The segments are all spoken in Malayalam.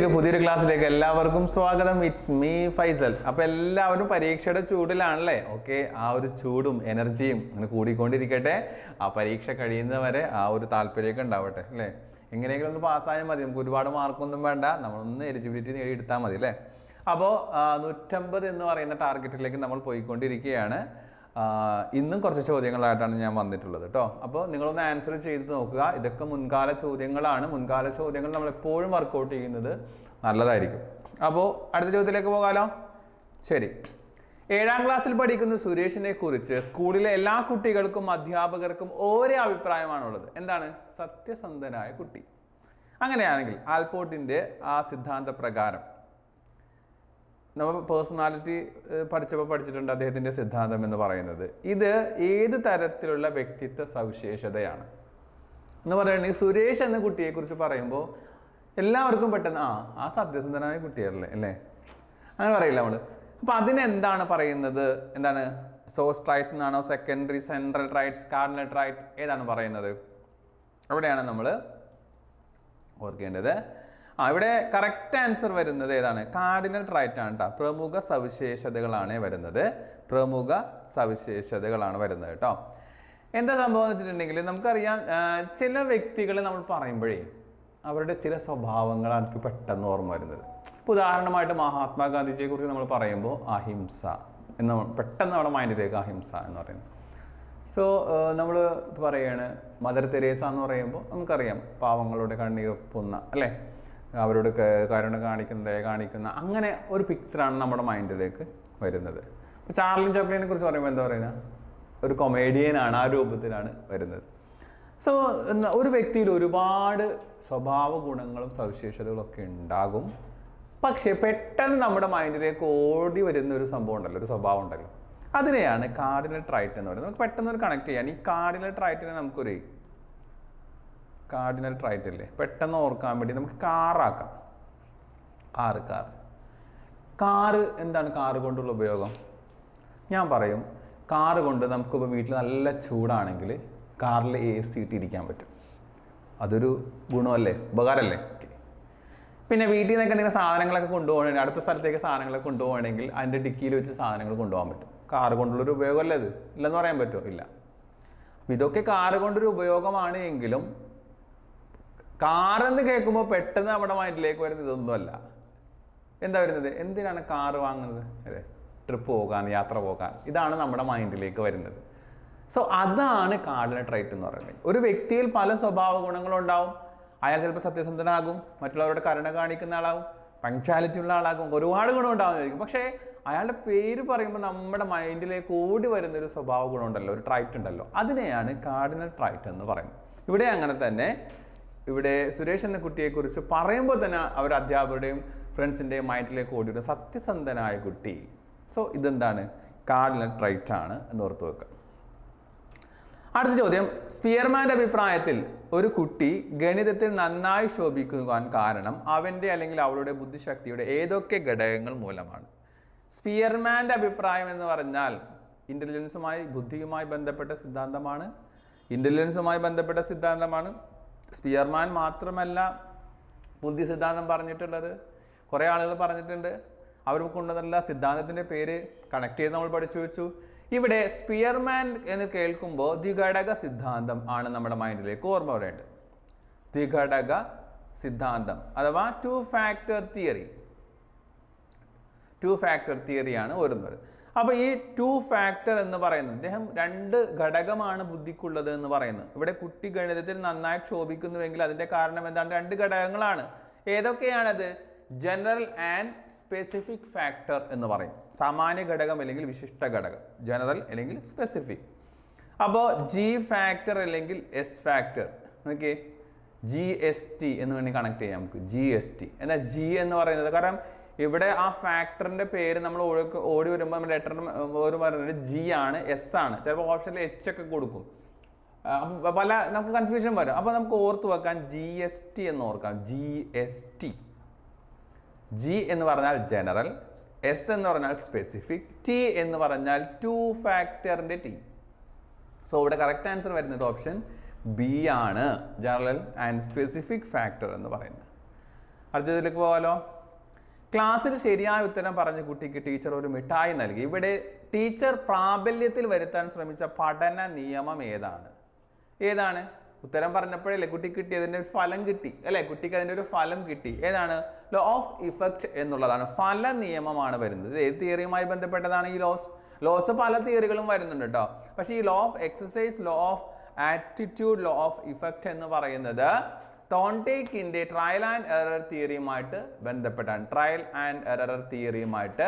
വീഡിയോയിലേക്ക് പുതിയൊരു ക്ലാസ്സിലേക്ക് എല്ലാവർക്കും സ്വാഗതം. It's me Faisal. അപ്പോൾ എല്ലാവരും പരീക്ഷയുടെ ചൂടിലാണല്ലേ? ഓക്കെ, ആ ഒരു ചൂടും എനർജിയും അങ്ങനെ കൂടിക്കൊണ്ടിരിക്കട്ടെ. ആ പരീക്ഷ കഴിയുന്നവരെ ആ ഒരു താല്പര്യമൊക്കെ ഉണ്ടാവട്ടെ അല്ലേ? എങ്ങനെയെങ്കിലും ഒന്ന് പാസ്സായാൽ മതി. നമുക്ക് ഒരുപാട് മാർക്കൊന്നും വേണ്ട, നമ്മളൊന്ന് എലിജിബിലിറ്റി നേടിയെടുത്താൽ മതി അല്ലേ? അപ്പോൾ 150 എന്ന് പറയുന്ന ടാർഗറ്റിലേക്ക് നമ്മൾ പോയിക്കൊണ്ടിരിക്കുകയാണ്. ഇന്നും കുറച്ച് ചോദ്യങ്ങളായിട്ടാണ് ഞാൻ വന്നിട്ടുള്ളത് കേട്ടോ. അപ്പോൾ നിങ്ങളൊന്ന് ആൻസർ ചെയ്ത് നോക്കുക. ഇതൊക്കെ മുൻകാല ചോദ്യങ്ങളാണ്. മുൻകാല ചോദ്യങ്ങൾ നമ്മൾ എപ്പോഴും വർക്കൗട്ട് ചെയ്യുന്നത് നല്ലതായിരിക്കും. അപ്പോൾ അടുത്ത ചോദ്യത്തിലേക്ക് പോകാലോ. ശരി, 7ാം ക്ലാസ്സിൽ പഠിക്കുന്ന സുരേഷിനെ കുറിച്ച് സ്കൂളിലെ എല്ലാ കുട്ടികൾക്കും അധ്യാപകർക്കും ഒരേ അഭിപ്രായമാണുള്ളത്. എന്താണ്? സത്യസന്ധനായ കുട്ടി. അങ്ങനെയാണെങ്കിൽ ആൽപോർട്ടിൻ്റെ ആ സിദ്ധാന്ത പ്രകാരം നമ്മൾ പേഴ്സണാലിറ്റി പഠിച്ചിട്ടുണ്ട്. അദ്ദേഹത്തിൻ്റെ സിദ്ധാന്തം എന്ന് പറയുന്നത് ഇത് ഏത് തരത്തിലുള്ള വ്യക്തിത്വ സവിശേഷതയാണ് എന്ന് പറയുകയാണെങ്കിൽ, സുരേഷ് എന്ന കുട്ടിയെക്കുറിച്ച് പറയുമ്പോൾ എല്ലാവർക്കും പെട്ടെന്ന് ആ സത്യസന്ധനായ കുട്ടിയല്ലേ അല്ലേ, അങ്ങനെ പറയില്ല നമ്മൾ. അപ്പോൾ അതിനെന്താണ് പറയുന്നത്? എന്താണ്? സോഴ്സ് ട്രൈറ്റ് എന്നാണോ, secondary central traits, cardinal trait, ഏതാണ് പറയുന്നത്? അവിടെയാണ് നമ്മൾ ഓർക്കേണ്ടത്. ഇവിടെ കറക്റ്റ് ആൻസർ വരുന്നത് ഏതാണ്? കാർഡിനൽ ട്രൈറ്റ് ആണ് കേട്ടോ. പ്രമുഖ സവിശേഷതകളാണ് വരുന്നത്. പ്രമുഖ സവിശേഷതകളാണ് വരുന്നത് കേട്ടോ. എന്താ സംഭവം എന്ന് വെച്ചിട്ടുണ്ടെങ്കിൽ, നമുക്കറിയാം ചില വ്യക്തികളെ നമ്മൾ പറയുമ്പോഴേ അവരുടെ ചില സ്വഭാവങ്ങളാണ് എനിക്ക് പെട്ടെന്ന് ഓർമ്മ വരുന്നത്. ഇപ്പോൾ ഉദാഹരണമായിട്ട് മഹാത്മാഗാന്ധിജിയെ കുറിച്ച് നമ്മൾ പറയുമ്പോൾ അഹിംസ എന്ന് പെട്ടെന്ന് നമ്മുടെ മൈൻഡിലേക്ക് അഹിംസ എന്ന് പറയുന്നത്. സോ നമ്മൾ പറയുകയാണ് മദർ തെരേസ എന്ന് പറയുമ്പോൾ നമുക്കറിയാം പാവങ്ങളുടെ കണ്ണീരൊപ്പുന്ന അല്ലേ, അവരോട് കരുണ കാണിക്കുന്ന അങ്ങനെ ഒരു പിക്ചറാണ് നമ്മുടെ മൈൻഡിലേക്ക് വരുന്നത്. ഇപ്പോൾ ചാർലി ചാപ്ലിനെ കുറിച്ച് പറയുമ്പോൾ എന്താ പറയുന്നത്? ഒരു കൊമേഡിയനാണ്, ആ രൂപത്തിലാണ് വരുന്നത്. സോ ഒരു വ്യക്തിയിൽ ഒരുപാട് സ്വഭാവ ഗുണങ്ങളും സവിശേഷതകളും ഒക്കെ ഉണ്ടാകും. പക്ഷേ പെട്ടെന്ന് നമ്മുടെ മൈൻഡിലേക്ക് ഓടി വരുന്ന ഒരു സംഭവം ഉണ്ടല്ലോ, ഒരു സ്വഭാവം ഉണ്ടല്ലോ, അതിനെയാണ് കാർഡിനൽ ട്രൈറ്റ് എന്ന് പറയുന്നത്. നമുക്ക് പെട്ടെന്ന് ഒരു കണക്ട് ചെയ്യാൻ ഈ കാർഡിനൽ ട്രൈറ്റിനെ നമുക്കൊരു കാർഡിനൽ ട്രൈറ്റ് അല്ലേ, പെട്ടെന്ന് ഓർക്കാൻ വേണ്ടി നമുക്ക് കാറാക്കാം. കാറ് എന്താണ് കാറ് കൊണ്ടുള്ള ഉപയോഗം? ഞാൻ പറയും, കാറ് കൊണ്ട് നമുക്കിപ്പോൾ വീട്ടിൽ നല്ല ചൂടാണെങ്കിൽ കാറിൽ AC ഇട്ടിരിക്കാൻ പറ്റും. അതൊരു ഗുണമല്ലേ, ഉപകാരമല്ലേ? പിന്നെ വീട്ടിൽ നിന്നൊക്കെ എന്തെങ്കിലും സാധനങ്ങളൊക്കെ കൊണ്ടുപോകണമെങ്കിൽ, അടുത്ത സ്ഥലത്തേക്ക് സാധനങ്ങളൊക്കെ കൊണ്ടുപോകണമെങ്കിൽ അതിൻ്റെ ഡിക്കിയിൽ വെച്ച് സാധനങ്ങൾ കൊണ്ടുപോകാൻ പറ്റും. കാറ് കൊണ്ടുള്ളൊരു ഉപയോഗമല്ലേ അത്? ഇല്ലെന്ന് പറയാൻ പറ്റുമോ? ഇല്ല. അപ്പം ഇതൊക്കെ കാറ് കൊണ്ടൊരു ഉപയോഗമാണ് എങ്കിലും കാറെന്ന് കേൾക്കുമ്പോൾ പെട്ടെന്ന് നമ്മുടെ മൈൻഡിലേക്ക് വരുന്നത് ഇതൊന്നുമല്ല. എന്താ വരുന്നത്? എന്തിനാണ് കാറ് വാങ്ങുന്നത്? അതെ, ട്രിപ്പ് പോകാൻ, യാത്ര പോകാൻ. ഇതാണ് നമ്മുടെ മൈൻഡിലേക്ക് വരുന്നത്. സോ അതാണ് കാർഡിനൽ ട്രൈറ്റ് എന്ന് പറയുന്നത്. ഒരു വ്യക്തിയിൽ പല സ്വഭാവ ഗുണങ്ങളുണ്ടാവും. അയാൾ ചിലപ്പോൾ സത്യസന്ധനാകും, മറ്റുള്ളവരുടെ കരുണ കാണിക്കുന്ന ആളാവും, പങ്ക്ച്വാലിറ്റി ഉള്ള ആളാകും, ഒരുപാട് ഗുണം ഉണ്ടാവുന്നതായിരിക്കും. പക്ഷേ അയാളുടെ പേര് പറയുമ്പോൾ നമ്മുടെ മൈൻഡിലേക്ക് ഓടി വരുന്നൊരു സ്വഭാവ ഗുണമുണ്ടല്ലോ, ഒരു ട്രൈറ്റ് ഉണ്ടല്ലോ, അതിനെയാണ് കാർഡിനൽ ട്രൈറ്റ് എന്ന് പറയുന്നത്. ഇവിടെ അങ്ങനെ തന്നെ ഇവിടെ സുരേഷ് എന്ന കുട്ടിയെക്കുറിച്ച് പറയുമ്പോൾ തന്നെ അവർ അധ്യാപകരുടെയും ഫ്രണ്ട്സിൻ്റെയും മൈൻഡിലേക്ക് ഓടി വരുന്ന സത്യസന്ധനായ കുട്ടി. സോ ഇതെന്താണ്? കാർഡിനൽ ട്രൈറ്റ് ആണ് എന്ന് ഓർത്ത് വെക്കുക. അടുത്ത ചോദ്യം, സ്പിയർമാൻ്റെ അഭിപ്രായത്തിൽ ഒരു കുട്ടി ഗണിതത്തിൽ നന്നായി ശോഭിക്കുവാൻ കാരണം അവൻ്റെ അല്ലെങ്കിൽ അവളുടെ ബുദ്ധിശക്തിയുടെ ഏതൊക്കെ ഘടകങ്ങൾ മൂലമാണ്? സ്പിയർമാൻ്റെ അഭിപ്രായം എന്ന് പറഞ്ഞാൽ ബുദ്ധിയുമായി ബന്ധപ്പെട്ട സിദ്ധാന്തമാണ്. ഇൻ്റലിജൻസുമായി ബന്ധപ്പെട്ട സിദ്ധാന്തമാണ്. സ്പിയർമാൻ മാത്രമല്ല ബുദ്ധി സിദ്ധാന്തം പറഞ്ഞിട്ടുള്ളത്. കുറേ ആളുകൾ പറഞ്ഞിട്ടുണ്ട്. അവർ കൊണ്ടുവന്നുള്ള സിദ്ധാന്തത്തിൻ്റെ പേര് കണക്ട് ചെയ്ത് നമ്മൾ പഠിച്ചു വെച്ചു. ഇവിടെ സ്പിയർമാൻ എന്ന് കേൾക്കുമ്പോൾ ദ്വിഘടക സിദ്ധാന്തം ആണ് നമ്മുടെ മൈൻഡിലേക്ക് ഓർമ്മ വരേണ്ടത്. ദ്വിഘടക സിദ്ധാന്തം അഥവാ ടു ഫാക്ടർ തിയറിയാണ് വരുന്നത്. അപ്പോൾ ഈ 2 ഫാക്ടർ എന്ന് പറയുന്നത്, ഇദ്ദേഹം 2 ഘടകമാണ് ബുദ്ധിക്കുള്ളത് എന്ന് പറയുന്നത്. ഇവിടെ കുട്ടി ഗണിതത്തിൽ നന്നായി ക്ഷോഭിക്കുന്നുവെങ്കിൽ അതിൻ്റെ കാരണം എന്താണ്? 2 ഘടകങ്ങളാണ്. ഏതൊക്കെയാണത്? ജനറൽ ആൻഡ് സ്പെസിഫിക് ഫാക്ടർ എന്ന് പറയും. സാമാന്യ ഘടകം അല്ലെങ്കിൽ വിശിഷ്ട ഘടകം, ജനറൽ അല്ലെങ്കിൽ സ്പെസിഫിക്. അപ്പോൾ G ഫാക്ടർ അല്ലെങ്കിൽ S ഫാക്ടർ, ഓക്കെ, GST എന്ന് വേണ്ടി കണക്ട് ചെയ്യാം നമുക്ക്. GST എന്നാൽ G എന്ന് പറയുന്നത്, കാരണം ഇവിടെ ആ ഫാക്ടറിൻ്റെ പേര് നമ്മൾ ഓടി വരുമ്പോൾ നമ്മൾ ലെറ്റർ ഒരു പറയുന്നത് G ആണ്, S ആണ്. ചിലപ്പോൾ ഓപ്ഷനിൽ H ഒക്കെ കൊടുക്കും. അപ്പം പല നമുക്ക് കൺഫ്യൂഷൻ വരും. അപ്പോൾ നമുക്ക് ഓർത്ത് വെക്കാൻ GST എന്ന് ഓർക്കാം. GST. G എന്ന് പറഞ്ഞാൽ ജനറൽ, S എന്ന് പറഞ്ഞാൽ സ്പെസിഫിക്, T എന്ന് പറഞ്ഞാൽ 2 ഫാക്ടറിൻ്റെ T. സോ ഇവിടെ കറക്റ്റ് ആൻസർ വരുന്നത് ഓപ്ഷൻ B ആണ്, ജനറൽ ആൻഡ് സ്പെസിഫിക് ഫാക്ടർ എന്ന് പറയുന്നത്. അടുത്തതിലേക്ക് പോകാലോ. ക്ലാസ്സിൽ ശരിയായ ഉത്തരം പറഞ്ഞ കുട്ടിക്ക് ടീച്ചർ ഒരു മിഠായി നൽകി. ഇവിടെ ടീച്ചർ പ്രാബല്യത്തിൽ വരുത്താൻ ശ്രമിച്ച പഠന നിയമം ഏതാണ്? ഉത്തരം പറഞ്ഞപ്പോഴല്ലേ കുട്ടിക്ക് കിട്ടിയതിൻ്റെ ഒരു ഫലം കിട്ടി അല്ലെ? കുട്ടിക്ക് അതിൻ്റെ ഒരു ഫലം കിട്ടി. ഏതാണ്? ലോ ഓഫ് ഇഫക്റ്റ് എന്നുള്ളതാണ്. ഫല നിയമമാണ് വരുന്നത്. ഇത് ഏത് തിയറിയുമായി ബന്ധപ്പെട്ടതാണ് ഈ ലോസ് പല തിയറികളും വരുന്നുണ്ട് കേട്ടോ. പക്ഷേ ഈ law of exercise, law of attitude, law of effect എന്ന് പറയുന്നത് തോൺടേക്കിന്റെ ട്രയൽ ആൻഡ് എറർ തിയറിയുമായിട്ട് ബന്ധപ്പെട്ടാണ്. ട്രയൽ ആൻഡ് എറർ തിയറിയുമായിട്ട്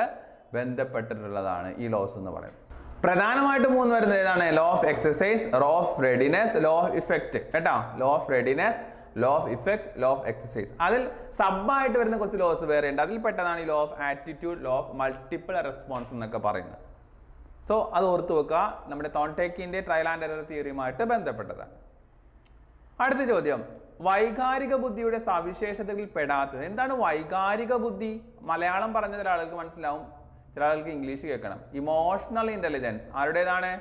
ബന്ധപ്പെട്ടിട്ടുള്ളതാണ് ഈ ലോസ് എന്ന് പറയുന്നത്. പ്രധാനമായിട്ട് 3 വരുന്നത് ഏതാണ്? Law of exercise, law of readiness, law of effect കേട്ടോ. Law of readiness, law of effect, law of exercise. അതിൽ സബ്ബായിട്ട് വരുന്ന കുറച്ച് ലോസ് വേറെ ഉണ്ട്. അതിൽ പെട്ടതാണ് ഈ law of attitude, law of multiple response എന്നൊക്കെ പറയുന്നത്. സോ അത് ഓർത്ത് വെക്കുക. നമ്മുടെ തോൺടേക്കിന്റെ ട്രയൽ ആൻഡ് എറർ തിയറിയുമായിട്ട് ബന്ധപ്പെട്ടതാണ്. അടുത്ത ചോദ്യം, വൈകാരിക ബുദ്ധിയുടെ സവിശേഷതകളിൽ പെടാത്തത് എന്താണ്? വൈകാരിക ബുദ്ധി മലയാളം പറഞ്ഞ ചില ആളുകൾക്ക് മനസ്സിലാവും, ചില ആളുകൾക്ക് ഇംഗ്ലീഷ് കേൾക്കണം. ഇമോഷണൽ ഇന്റലിജൻസ് ആരുടേതാണ്?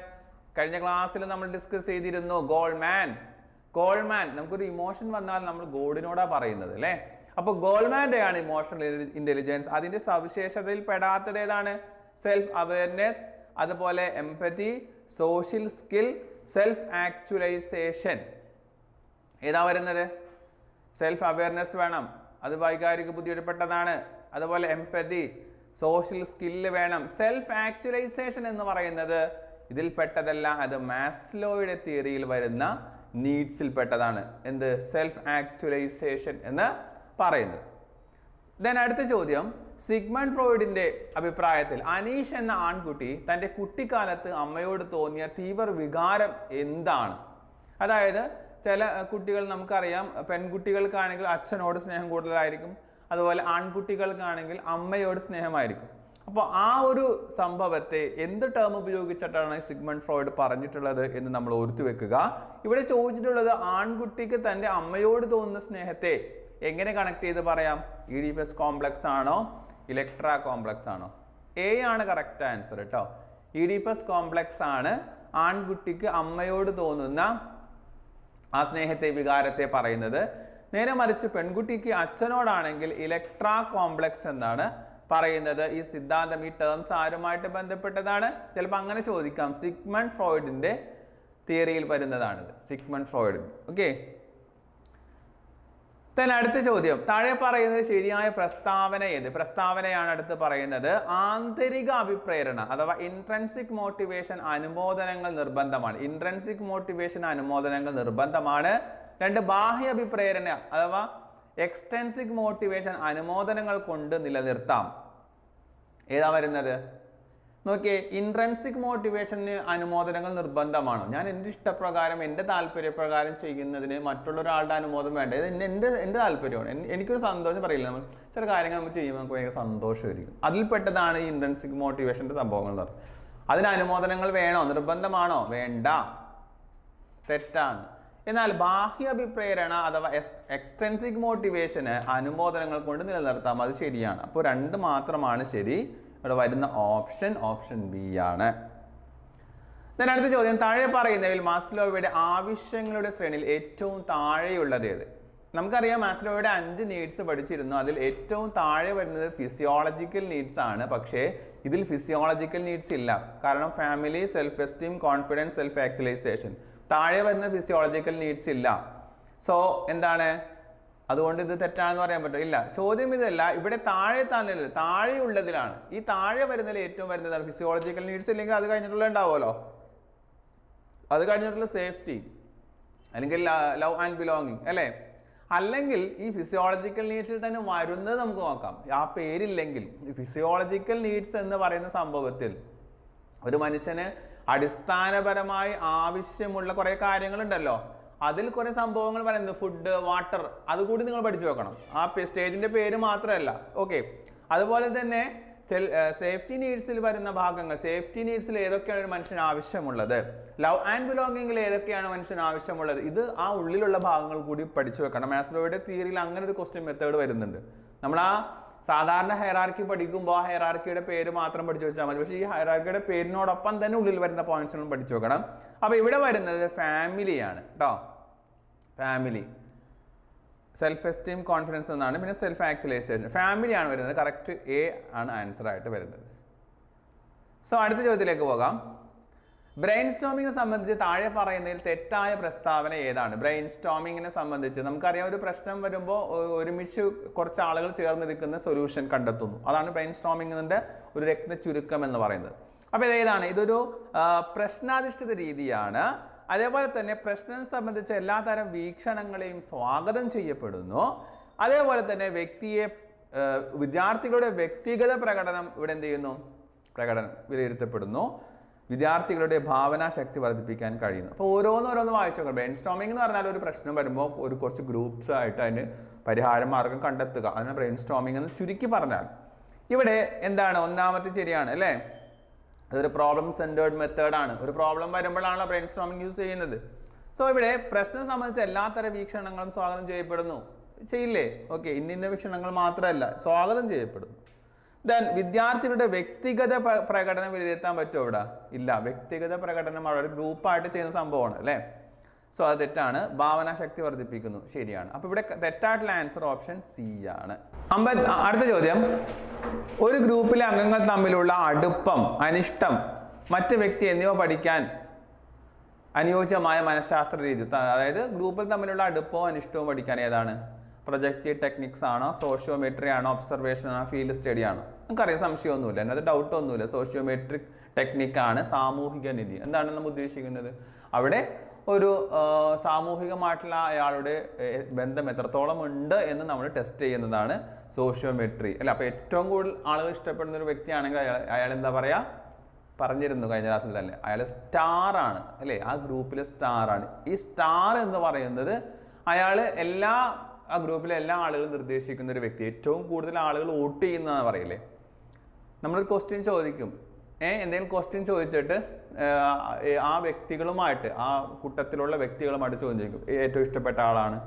കഴിഞ്ഞ ക്ലാസ്സിൽ നമ്മൾ ഡിസ്കസ് ചെയ്തിരുന്നു. ഗോൾമാൻ. നമുക്കൊരു ഇമോഷൻ വന്നാൽ നമ്മൾ ഗോഡിനോടാ പറയുന്നത് അല്ലേ? അപ്പൊ ഗോൾമാന്റെ ആണ് ഇമോഷണൽ ഇന്റലിജൻസ്. അതിന്റെ സവിശേഷതയിൽ പെടാത്തത് ഏതാണ്? സെൽഫ് അവയർനെസ്, അതുപോലെ empathy, social skill, self actualization. ഏതാ വരുന്നത്? സെൽഫ് അവയർനെസ് വേണം, അത് വൈകാരിക ബുദ്ധിയുടെ പെട്ടതാണ്. അതുപോലെ എംപതി, സോഷ്യൽ സ്കില്ല് വേണം. സെൽഫ് ആക്ച്വലൈസേഷൻ എന്ന് പറയുന്നത് ഇതിൽ പെട്ടതല്ല, അത് മാസ്ലോയുടെ തിയറിയിൽ വരുന്ന നീഡ്സിൽ പെട്ടതാണ്. എന്ത്? സെൽഫ് ആക്ച്വലൈസേഷൻ എന്ന് പറയുന്നത്. ദെൻ അടുത്ത ചോദ്യം, സിഗ്മണ്ട് ഫ്രോയിഡിന്റെ അഭിപ്രായത്തിൽ അനീഷ് എന്ന ആൺകുട്ടി തൻ്റെ കുട്ടിക്കാലത്ത് അമ്മയോട് തോന്നിയ തീവ്ര വികാരം എന്താണ്? അതായത് ചില കുട്ടികൾ നമുക്കറിയാം, പെൺകുട്ടികൾക്കാണെങ്കിൽ അച്ഛനോട് സ്നേഹം കൂടുതലായിരിക്കും, അതുപോലെ ആൺകുട്ടികൾക്കാണെങ്കിൽ അമ്മയോട് സ്നേഹമായിരിക്കും. അപ്പോൾ ആ ഒരു സംഭവത്തെ എന്ത് ടേം ഉപയോഗിച്ചിട്ടാണ് സിഗ്മണ്ട് ഫ്രോയിഡ് പറഞ്ഞിട്ടുള്ളത് എന്ന് നമ്മൾ ഓർത്തു വെക്കുക. ഇവിടെ ചോദിച്ചിട്ടുള്ളത് ആൺകുട്ടിക്ക് തൻ്റെ അമ്മയോട് തോന്നുന്ന സ്നേഹത്തെ എങ്ങനെ കണക്ട് ചെയ്ത് പറയാം? ഈഡിപ്പസ് കോംപ്ലക്സ് ആണോ, ഇലക്ട്ര കോംപ്ലക്സ് ആണോ? എ ആണ് കറക്റ്റ് ആൻസർ കേട്ടോ. ഈഡിപ്പസ് കോംപ്ലക്സ് ആണ് ആൺകുട്ടിക്ക് അമ്മയോട് തോന്നുന്ന ആ സ്നേഹത്തെ, വികാരത്തെ പറയുന്നത്. നേരെ മറിച്ച് പെൺകുട്ടിക്ക് അച്ഛനോടാണെങ്കിൽ ഇലക്ട്ര കോംപ്ലക്സ് എന്നാണ് പറയുന്നത്. ഈ സിദ്ധാന്തം, ഈ ടേംസ് ആരുമായിട്ട് ബന്ധപ്പെട്ടതാണ്? ചിലപ്പോൾ അങ്ങനെ ചോദിക്കാം. സിഗ്മണ്ട് ഫ്രോയിഡിന്റെ തിയറിയിൽ വരുന്നതാണിത്, സിഗ്മണ്ട് ഫ്രോയിഡ്. ഓക്കെ. അടുത്ത ചോദ്യം, താഴെ പറയുന്നത് ശരിയായ പ്രസ്താവന ഏത്? പ്രസ്താവനയാണ് അടുത്ത് പറയുന്നത്. ആന്തരിക അഭിപ്രേരണ അഥവാ ഇൻട്രൻസിക് മോട്ടിവേഷൻ അനുമോദനങ്ങൾ നിർബന്ധമാണ്. ഇൻട്രൻസിക് മോട്ടിവേഷൻ അനുമോദനങ്ങൾ നിർബന്ധമാണ്. 2 ബാഹ്യ അഭിപ്രേരണ അഥവാ എക്സ്റ്റൻസിക് മോട്ടിവേഷൻ അനുമോദനങ്ങൾ കൊണ്ട് നിലനിർത്താം. ഏതാ വരുന്നത്? നോക്കിയേ, ഇൻട്രൻസിക് മോട്ടിവേഷന് അനുമോദനങ്ങൾ നിർബന്ധമാണോ? ഞാൻ എൻ്റെ ഇഷ്ടപ്രകാരം, എൻ്റെ താല്പര്യപ്രകാരം ചെയ്യുന്നതിന് മറ്റുള്ള ഒരാളുടെ അനുമോദം വേണ്ട. ഇത് എൻ്റെ താല്പര്യമാണ്, എനിക്കൊരു സന്തോഷം പറയില്ല. നമ്മൾ ചില കാര്യങ്ങൾ നമ്മൾ ചെയ്യുമ്പോൾ നമുക്ക് ഭയങ്കര സന്തോഷമായിരിക്കും. അതിൽപ്പെട്ടതാണ് ഈ ഇൻട്രൻസിക് മോട്ടിവേഷൻ്റെ സംഭവങ്ങൾ എന്ന് പറയുന്നത്. അതിന് അനുമോദനങ്ങൾ വേണോ? നിർബന്ധമാണോ? വേണ്ട, തെറ്റാണ്. എന്നാൽ ബാഹ്യ അഭിപ്രേരണ അഥവാ എക്സ്റ്റൻസിക് മോട്ടിവേഷന് അനുമോദനങ്ങൾ കൊണ്ട് നിലനിർത്താം, അത് ശരിയാണ്. അപ്പോൾ 2 മാത്രമാണ് ശരി. ഇവിടെ വരുന്ന ഓപ്ഷൻ ബി ആണ്. അടുത്ത ചോദ്യം, താഴെ പറയുന്നതിൽ മാസ്ലോയുടെ ആവശ്യങ്ങളുടെ ശ്രേണിയിൽ ഏറ്റവും താഴെയുള്ളത് ഏത്? നമുക്കറിയാം മാസ്ലോയുടെ 5 നീഡ്സ് പഠിച്ചിരുന്നു. അതിൽ ഏറ്റവും താഴെ വരുന്നത് ഫിസിയോളജിക്കൽ നീഡ്സ് ആണ്. പക്ഷേ ഇതിൽ ഫിസിയോളജിക്കൽ നീഡ്സ് ഇല്ല. കാരണം family, self esteem, confidence, self actualization, താഴെ വരുന്ന ഫിസിയോളജിക്കൽ നീഡ്സ് ഇല്ല. സോ എന്താണ്? അതുകൊണ്ട് ഇത് തെറ്റാണെന്ന് പറയാൻ പറ്റും? ഇല്ല. ചോദ്യം ഇതല്ല, ഇവിടെ താഴെയുള്ളതിലാണ്. ഈ താഴെ വരുന്നതിൽ ഏറ്റവും വരുന്നതാണ് ഫിസിയോളജിക്കൽ നീഡ്സ്. ഇല്ലെങ്കിൽ അത് കഴിഞ്ഞിട്ടുള്ള ഉണ്ടാവുമല്ലോ, അത് കഴിഞ്ഞിട്ടുള്ള സേഫ്റ്റി അല്ലെങ്കിൽ ലവ് ആൻഡ് ബിലോങ്ങിങ് അല്ലേ? അല്ലെങ്കിൽ ഈ ഫിസിയോളജിക്കൽ നീഡ്സിൽ തന്നെ വരുന്നത് നമുക്ക് നോക്കാം. ആ പേരില്ലെങ്കിൽ ഈ ഫിസിയോളജിക്കൽ നീഡ്സ് എന്ന് പറയുന്ന സംഭവത്തിൽ ഒരു മനുഷ്യന് അടിസ്ഥാനപരമായി ആവശ്യമുള്ള കുറേ കാര്യങ്ങളുണ്ടല്ലോ. അതിൽ കുറെ സംഭവങ്ങൾ പറയുന്നത് ഫുഡ്, വാട്ടർ, അതുകൂടി നിങ്ങൾ പഠിച്ചു വെക്കണം. ആ സ്റ്റേജിന്റെ പേര് മാത്രമല്ല. ഓക്കെ. അതുപോലെ തന്നെ സേഫ്റ്റി നീഡ്സിൽ വരുന്ന ഭാഗങ്ങൾ, സേഫ്റ്റി നീഡ്സിൽ ഏതൊക്കെയാണ് ഒരു മനുഷ്യന് ആവശ്യമുള്ളത്, ലവ് ആൻഡ് ബിലോങ്ങിങ്ങിൽ ഏതൊക്കെയാണ് മനുഷ്യന് ആവശ്യമുള്ളത്, ഇത് ആ ഉള്ളിലുള്ള ഭാഗങ്ങൾ കൂടി പഠിച്ചു വെക്കണം. മാസ്ലോയുടെ തിയറിയിൽ അങ്ങനെ ഒരു ക്വസ്റ്റ്യൻ മെത്തേഡ് വരുന്നുണ്ട്. നമ്മൾ ആ സാധാരണ ഹൈറാർക്കി പഠിക്കുമ്പോൾ ആ ഹൈറാർക്കിയുടെ പേര് മാത്രം പഠിച്ചു വെച്ചാൽ മതി. പക്ഷേ ഈ ഹൈറാർക്കിയുടെ പേരിനോടൊപ്പം തന്നെ ഉള്ളിൽ വരുന്ന പോയിന്റ്സുകളും പഠിച്ചു വെക്കണം. അപ്പോൾ ഇവിടെ വരുന്നത് ഫാമിലിയാണ് കേട്ടോ. ഫാമിലി സെൽഫ് എസ്റ്റീം, കോൺഫിഡൻസ് എന്നാണ്. പിന്നെ സെൽഫ് ആക്ച്വലൈസേഷൻ, ഫാമിലിയാണ് വരുന്നത്. കറക്റ്റ് എ ആണ് ആൻസർ ആയിട്ട് വരുന്നത്. സോ അടുത്ത ചോദ്യത്തിലേക്ക് പോകാം. ബ്രെയിൻ സ്റ്റോമിങ്ങിനെ സംബന്ധിച്ച് താഴെ പറയുന്നതിൽ തെറ്റായ പ്രസ്താവന ഏതാണ്? ബ്രെയിൻ സ്റ്റോമിങ്ങിനെ സംബന്ധിച്ച് നമുക്കറിയാം, ഒരു പ്രശ്നം വരുമ്പോൾ ഒരുമിച്ച് കുറച്ച് ആളുകൾ ചേർന്നിരിക്കുന്ന സൊല്യൂഷൻ കണ്ടെത്തുന്നു. അതാണ് ബ്രെയിൻ സ്റ്റോമിങ്ങിൻ്റെ ഒരു രത്ന ചുരുക്കം എന്ന് പറയുന്നത്. അപ്പോൾ ഇതേതാണ്? ഇതൊരു പ്രശ്നാധിഷ്ഠിത രീതിയാണ്. അതേപോലെ തന്നെ പ്രശ്നം സംബന്ധിച്ച എല്ലാതരം വീക്ഷണങ്ങളെയും സ്വാഗതം ചെയ്യപ്പെടുന്നു. അതേപോലെ തന്നെ വിദ്യാർത്ഥികളുടെ വ്യക്തിഗത പ്രകടനം ഇവിടെ എന്ത് ചെയ്യുന്നു? വിലയിരുത്തപ്പെടുന്നു. വിദ്യാർത്ഥികളുടെ ഭാവനാശക്തി വർദ്ധിപ്പിക്കാൻ കഴിയുന്നു. അപ്പോൾ ഓരോന്നോരോന്ന് വായിച്ചു നോക്കണം. ബ്രെയിൻ സ്റ്റോമിംഗ് എന്ന് പറഞ്ഞാൽ ഒരു പ്രശ്നം വരുമ്പോൾ കുറച്ച് ഗ്രൂപ്പ്സ് ആയിട്ട് അതിന് പരിഹാര മാർഗം കണ്ടെത്തുക, അതിന് ബ്രെയിൻ സ്റ്റോമിംഗ് എന്ന് ചുരുക്കി പറഞ്ഞാൽ. ഇവിടെ എന്താണ്? ഒന്നാമത്തെ ശരിയാണ് അല്ലേ? അതൊരു പ്രോബ്ലം സെൻറ്റേർഡ് മെത്തേഡാണ്. ഒരു പ്രോബ്ലം വരുമ്പോഴാണല്ലോ ബ്രെയിൻ സ്റ്റോമിംഗ് യൂസ് ചെയ്യുന്നത്. സോ ഇവിടെ പ്രശ്നം സംബന്ധിച്ച എല്ലാത്തരം വീക്ഷണങ്ങളും സ്വാഗതം ചെയ്യപ്പെടുന്നു. ചെയ്യില്ലേ? ഓക്കെ, ഇന്ന വീക്ഷണങ്ങൾ മാത്രമല്ല, സ്വാഗതം ചെയ്യപ്പെടുന്നു. ദെൻ വിദ്യാർത്ഥികളുടെ വ്യക്തിഗത പ്രകടനം വിലയിരുത്താൻ പറ്റുമോ ഇവിടെ? ഇല്ല. വ്യക്തിഗത പ്രകടനം ഒരു ഗ്രൂപ്പായിട്ട് ചെയ്യുന്ന സംഭവമാണ് അല്ലേ? സോ അത് തെറ്റാണ്. ഭാവനാശക്തി വർദ്ധിപ്പിക്കുന്നു, ശരിയാണ്. അപ്പോൾ ഇവിടെ തെറ്റായിട്ടുള്ള ആൻസർ ഓപ്ഷൻ സി ആണ്. അടുത്ത ചോദ്യം. ഒരു ഗ്രൂപ്പിലെ അംഗങ്ങൾ തമ്മിലുള്ള അടുപ്പം, അനിഷ്ടം, മറ്റ് വ്യക്തി എന്നിവ പഠിക്കാൻ അനുയോജ്യമായ മനഃശാസ്ത്ര രീതി, അതായത് ഗ്രൂപ്പിൽ തമ്മിലുള്ള അടുപ്പവും അനിഷ്ടവും പഠിക്കാൻ ഏതാണ്? പ്രൊജക്റ്റീവ് ടെക്നിക്സ് ആണോ, സോഷ്യോമെട്രി ആണോ, ഒബ്സർവേഷൻ ആണോ, ഫീൽഡ് സ്റ്റഡി ആണോ? നമുക്കറിയാം, സംശയമൊന്നുമില്ല, അതിനകത്ത് ഡൗട്ടൊന്നുമില്ല. സോഷ്യോമെട്രിക് ടെക്നിക്കാണ്. സാമൂഹിക നിധി എന്താണ് നമ്മൾ ഉദ്ദേശിക്കുന്നത്? അവിടെ ഒരു സാമൂഹികമായിട്ടുള്ള അയാളുടെ ബന്ധം എത്രത്തോളം ഉണ്ട് എന്ന് നമ്മൾ ടെസ്റ്റ് ചെയ്യുന്നതാണ് സോഷ്യോമെട്രി അല്ലേ? അപ്പോൾ ഏറ്റവും കൂടുതൽ ആളുകൾ ഇഷ്ടപ്പെടുന്ന ഒരു വ്യക്തിയാണെങ്കിൽ അയാൾ എന്താ പറയുക? പറഞ്ഞിരുന്നു കഴിഞ്ഞ ക്ലാസ്സിൽ തന്നെ, അയാൾ സ്റ്റാർ ആണ് അല്ലേ? ആ ഗ്രൂപ്പിലെ സ്റ്റാർ ആണ്. ഈ സ്റ്റാർ എന്ന് പറയുന്നത് അയാൾ ആ ഗ്രൂപ്പിലെ എല്ലാ ആളുകളും നിർദ്ദേശിക്കുന്ന ഒരു വ്യക്തി, ഏറ്റവും കൂടുതൽ ആളുകൾ വോട്ട് ചെയ്യുന്നതെന്ന് പറയില്ലേ? നമ്മളൊരു ക്വസ്റ്റ്യൻ ചോദിക്കും, എന്തെങ്കിലും ക്വസ്റ്റ്യൻ ചോദിച്ചിട്ട് ആ വ്യക്തികളുമായിട്ട്, ആ കൂട്ടത്തിലുള്ള വ്യക്തികളുമായിട്ട് ചോദിക്കും, ഏറ്റവും ഇഷ്ടപ്പെട്ട ആളാണ്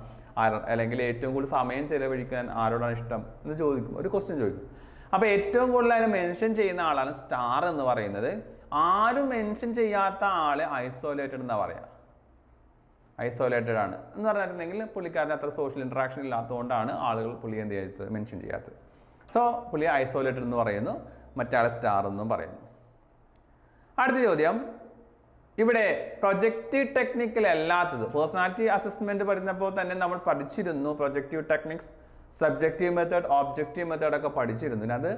അല്ലെങ്കിൽ ഏറ്റവും കൂടുതൽ സമയം ചെലവഴിക്കാൻ ആരോടാണ് ഇഷ്ടം എന്ന് ചോദിക്കും, ഒരു ക്വസ്റ്റ്യൻ ചോദിക്കും. അപ്പോൾ ഏറ്റവും കൂടുതൽ അതിന് മെൻഷൻ ചെയ്യുന്ന ആളാണ് സ്റ്റാർ എന്ന് പറയുന്നത്. ആരും മെൻഷൻ ചെയ്യാത്ത ആള് ഐസോലേറ്റഡ് എന്നാ പറയാ. ഐസോലേറ്റഡ് ആണ് എന്ന് പറഞ്ഞിട്ടുണ്ടെങ്കിൽ പുള്ളിക്കാരന് അത്ര സോഷ്യൽ ഇൻട്രാക്ഷൻ ഇല്ലാത്തതുകൊണ്ടാണ് ആളുകൾ പുള്ളിയെ എന്ത് ചെയ്യാത്തത്, മെൻഷൻ ചെയ്യാത്തത്. സോ പുള്ളിയെ ഐസോലേറ്റഡ് എന്ന് പറയുന്നു, മറ്റാളെ സ്റ്റാർ എന്നും പറയുന്നു. അടുത്ത ചോദ്യം. ഇവിടെ പ്രൊജക്റ്റീവ് ടെക്നിക്കൽ അല്ലാത്തത്, പേഴ്സണാലിറ്റി അസസ്മെന്റ് പഠിച്ചപ്പോൾ തന്നെ നമ്മൾ പഠിച്ചിരുന്നു. Projective techniques, subjective method, objective method ഒക്കെ പഠിച്ചിരുന്നു. അത്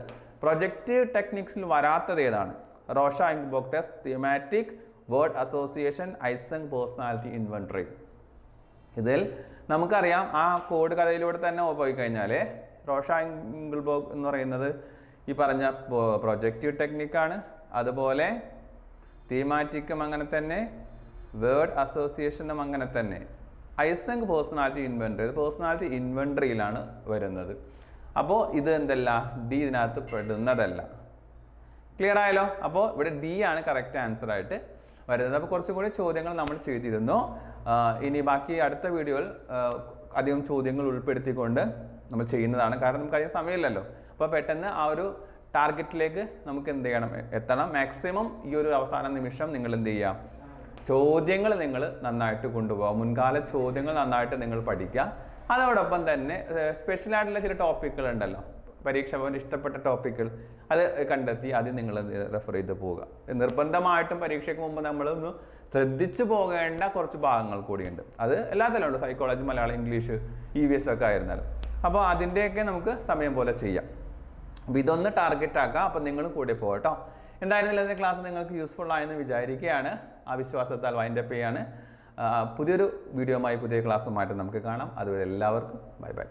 പ്രൊജക്റ്റീവ് ടെക്നിക്സിൽ വരാത്തത് ഏതാണ്? Rorschach inkblot test, thematic, word association, Eysenck personality inventory. ഇതിൽ നമുക്കറിയാം, ആ കോഡ് കഥയിലൂടെ തന്നെ പോയി കഴിഞ്ഞാൽ റോഷ ഇങ്ക്ബോക് എന്ന് പറയുന്നത് ഈ പറഞ്ഞ പ്രൊജക്റ്റീവ് ടെക്നിക്കാണ്. അതുപോലെ തീമാറ്റിക്കും അങ്ങനെ തന്നെ, വേർഡ് അസോസിയേഷനും അങ്ങനെ തന്നെ. ഐസങ് പേഴ്സണാലിറ്റി ഇൻവെൻട്രി, പേഴ്സണാലിറ്റി ഇൻവെൻട്രിയിലാണ് വരുന്നത്. അപ്പോൾ ഇത് എന്തല്ല, ഡി ഇതിനകത്ത് പെടുന്നതല്ല. ക്ലിയർ ആയല്ലോ? അപ്പോൾ ഇവിടെ ഡി ആണ് കറക്റ്റ് ആൻസർ ആയിട്ട് വരുന്നത്. അപ്പോൾ കുറച്ചും കൂടി ചോദ്യങ്ങൾ നമ്മൾ ചെയ്തിരുന്നു. ഇനി ബാക്കി അടുത്ത വീഡിയോയിൽ അധികം ചോദ്യങ്ങൾ ഉൾപ്പെടുത്തിക്കൊണ്ട് നമ്മൾ ചെയ്യുന്നതാണ്. കാരണം നമുക്കധികം സമയമില്ലല്ലോ. അപ്പോൾ പെട്ടെന്ന് ആ ഒരു ടാർഗറ്റിലേക്ക് നമുക്ക് എന്ത് ചെയ്യണം, എത്തണം. മാക്സിമം ഈ ഒരു അവസാന നിമിഷം നിങ്ങൾ എന്ത് ചെയ്യാം, ചോദ്യങ്ങൾ നിങ്ങൾ നന്നായിട്ട് കൊണ്ടുപോകാം. മുൻകാല ചോദ്യങ്ങൾ നന്നായിട്ട് നിങ്ങൾ പഠിക്കുക. അതോടൊപ്പം തന്നെ സ്പെഷ്യലായിട്ടുള്ള ചില ടോപ്പിക്കുകൾ ഉണ്ടല്ലോ, പരീക്ഷ ഭവൻ ഇഷ്ടപ്പെട്ട ടോപ്പിക്കുകൾ, അത് കണ്ടെത്തി അത് നിങ്ങൾ റെഫർ ചെയ്ത് പോവുക. നിർബന്ധമായിട്ടും പരീക്ഷയ്ക്ക് മുമ്പ് നമ്മളൊന്ന് ശ്രദ്ധിച്ചു പോകേണ്ട കുറച്ച് ഭാഗങ്ങൾ കൂടിയുണ്ട്. അത് എല്ലാത്തിലും ഉണ്ട്, സൈക്കോളജി, മലയാളം, ഇംഗ്ലീഷ്, EVS ഒക്കെ ആയിരുന്നാലും. അപ്പോൾ അതിൻ്റെയൊക്കെ നമുക്ക് സമയം പോലെ ചെയ്യാം. അപ്പോൾ ഇതൊന്ന് ടാർഗറ്റ് ആക്കാം. അപ്പോൾ നിങ്ങളും കൂടെ പോകട്ടോ. എന്തായാലും ഇതിൻ്റെ ക്ലാസ് നിങ്ങൾക്ക് യൂസ്ഫുൾ ആയെന്ന് വിചാരിക്കുകയാണ്. ആ വിശ്വാസത്താൽ വൈൻഡപ്പ് ചെയ്യാണ്. പുതിയൊരു വീഡിയോയുമായി പുതിയ ക്ലാസ്സുമായിട്ട് നമുക്ക് കാണാം. അതുവരെ എല്ലാവർക്കും ബൈ ബൈ.